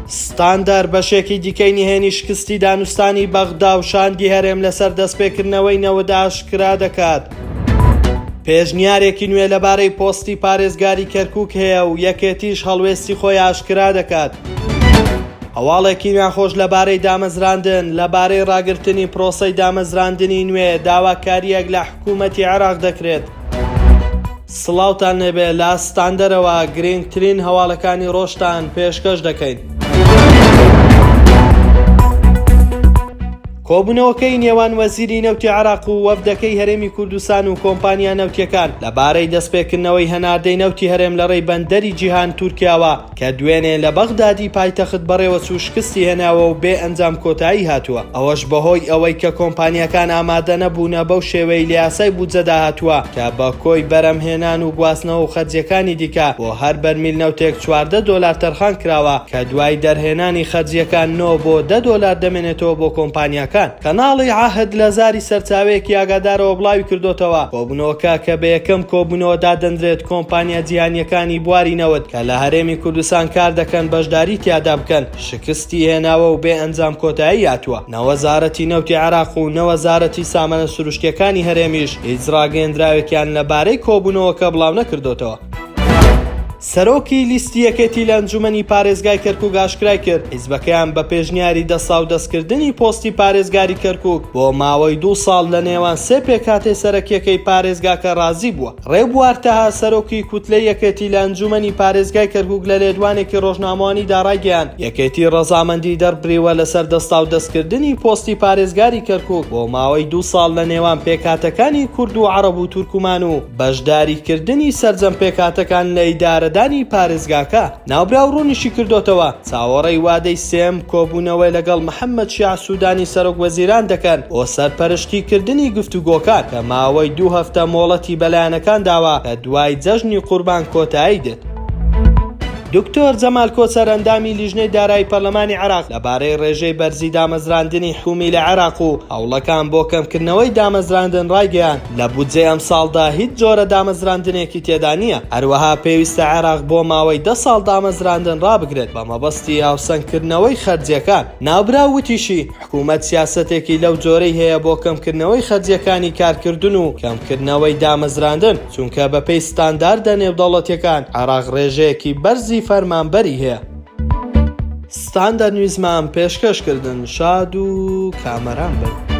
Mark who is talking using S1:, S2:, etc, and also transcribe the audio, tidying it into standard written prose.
S1: ستاندەر بەشێکی دیکەی نهێنی شکستی دانوستانی بەغدا و شاندی هەرێم لەسەر دەستپێکردنەوەی نەوەدا ئاشکرا دەکات. پێشنیارێکی نوێ لەبارەی پۆستی پارێزگاری کەرکووک هەیە و یەکێتیش هەڵوێستی خۆی ئاشکرا دەکات. هەواڵێکی ناخۆش لەبارەی دامەزراندن لەبارەی ڕاگررتنی پرۆسەی دامەزراندنی نوێ داواکاریەک لە حکوومەتی عێراق دەکرێت. سڵاوتان لێبێ لە ستاندەرەوە گرنگترین هەواڵەکانی ڕۆژتان پێشکەش دەکەین. کۆبوونەوەکەی نێوان وەزیری نەوتی عێراق و وەفدەکەی هەرێمی کوردستان و کۆمپانیا نەوتیەکان لەبارەی دەستپێکردنەوەی هەناردەی نەوتی هەرێم لە ڕێی بەندەری جیهان تورکیاوە کە دوێنێ لە بەغدادی پایتەخت بەڕێوە چوو شکستی هێناوە و بێ ئەنجام کۆتایی هاتووە. ئەوەش بەهۆی ئەوەی کە کۆمپانیەکان ئامادە نەبوونە بەو شێوەی لە یاسای بودجەدا هاتووە کە بە کۆی بەرەمهێنان و گواستنەوە و خەرجیەکانی دیکە بۆ هەر بەرمیل نەوتێک $14 تەرخان کراوە کە دوای دەرهێنانی خەرجیەکان $9 بۆ $10 دەمێنێتەوە بۆ کۆمپانیاکان. کەناڵی عاهد لە زاری سەرچاوەیەکی ئاگادارەوە بڵاوی کردوتەوە کۆبوونەوەکە کە بە یەکەم کۆبوونەوە دادەنرێت کۆمپانیا جیهانیەکانی بواری نەوت کە لە هەرێمی کوردستان کار دەکەن بەشداری تیادا بکەن شکستی هێناوە و بێ ئەنجام کۆتایی هاتووە. نەوەزارەتی نەوتی عێراق و نەوەزارەتی سامانە سروشتیەکانی هەرێمیش هیچ ڕاگەیەندراوێکیان لەبارەی کۆبوونەوەکە بڵاو نەکردوتەوە. سەرۆکی لیستی یەکێتی لە ئەنجومەنی پارێزگای کەرکووک ئاشکرای کرد حیزبەکەیان بە پێشنیاری دەسا و دەستکردنی پۆستی پارێزگاری کەرکووک بۆ ماوەی 2 ساڵ لە نێوان سێ پێکهاتەی سەرەکیەکەی پارێزگاکە ڕازی بووە. ڕێبوار تەها سەرۆکی کوتلەی یەکێتی لە ئەنجومەنی پارێزگای کەرکووک لە لێدوانێکی ڕۆژنامەوانی داڕایگەیاند یەکێتی ڕەزامەندی دەربڕیوە لەسەر دەستا و دەستکردنی پۆستی پارێزگاری کەرکووک بۆ ماوەی 2 ساڵ لە نێوان پێکهاتەکانی کورد و عەرەب و تورکمان و بەشداریکردنی سەرجەم پێکهاتەکان لە ئیدارەدانی پارێزگاکە. ناوبراو ڕوونیشی کردوتەوە چاوەڕێی وادەی سێم کۆبوونەوەی لەگەڵ محەممەد شیع سوودانی سەرۆک وەزیران دەکەن بۆ سەرپەرشتیکردنی گفتوگۆکان کە ماوەی 2 هەفتە مۆڵەتی بەلایەنەکان داوە کە دوای جەژنی قوربان کۆتایی دێت. دکتۆر جەمال کۆچەر ئەندامی لیژنەی دارایی پەرلەمانی عێراق لەبارەی ڕێژەی بەرزی دامەزراندنی حکومی لە عێراق و هەوڵەکان بۆ کەمکردنەوەی دامەزراندن ڕایگەیاند لە بودجەی ئەم ساڵدا هیچ جۆرە دامەزراندنێکی تێدا نییە. هەروەها پێویستە عێراق بۆ ماوەی 10 ساڵ دامەزراندن ڕابگرێت بە مەبەستی هاوسەنگکردنەوەی خەرجیەکان. ناوبراو وتیشی حکوومەت سیاسەتێکی لەو جۆرەی هەیە بۆ کەمکردنەوەی خەرجیەکانی کارکردن و کەمکردنەوەی دامەزراندن چونکە بەپێی ستانداردە نێودەوڵەتیەکان عێراق ڕێژەیەکی بەرزی فەرمانبەری هەیە. ستاندەر نویزمان پێشکەشکردن شاد و کامەران بن.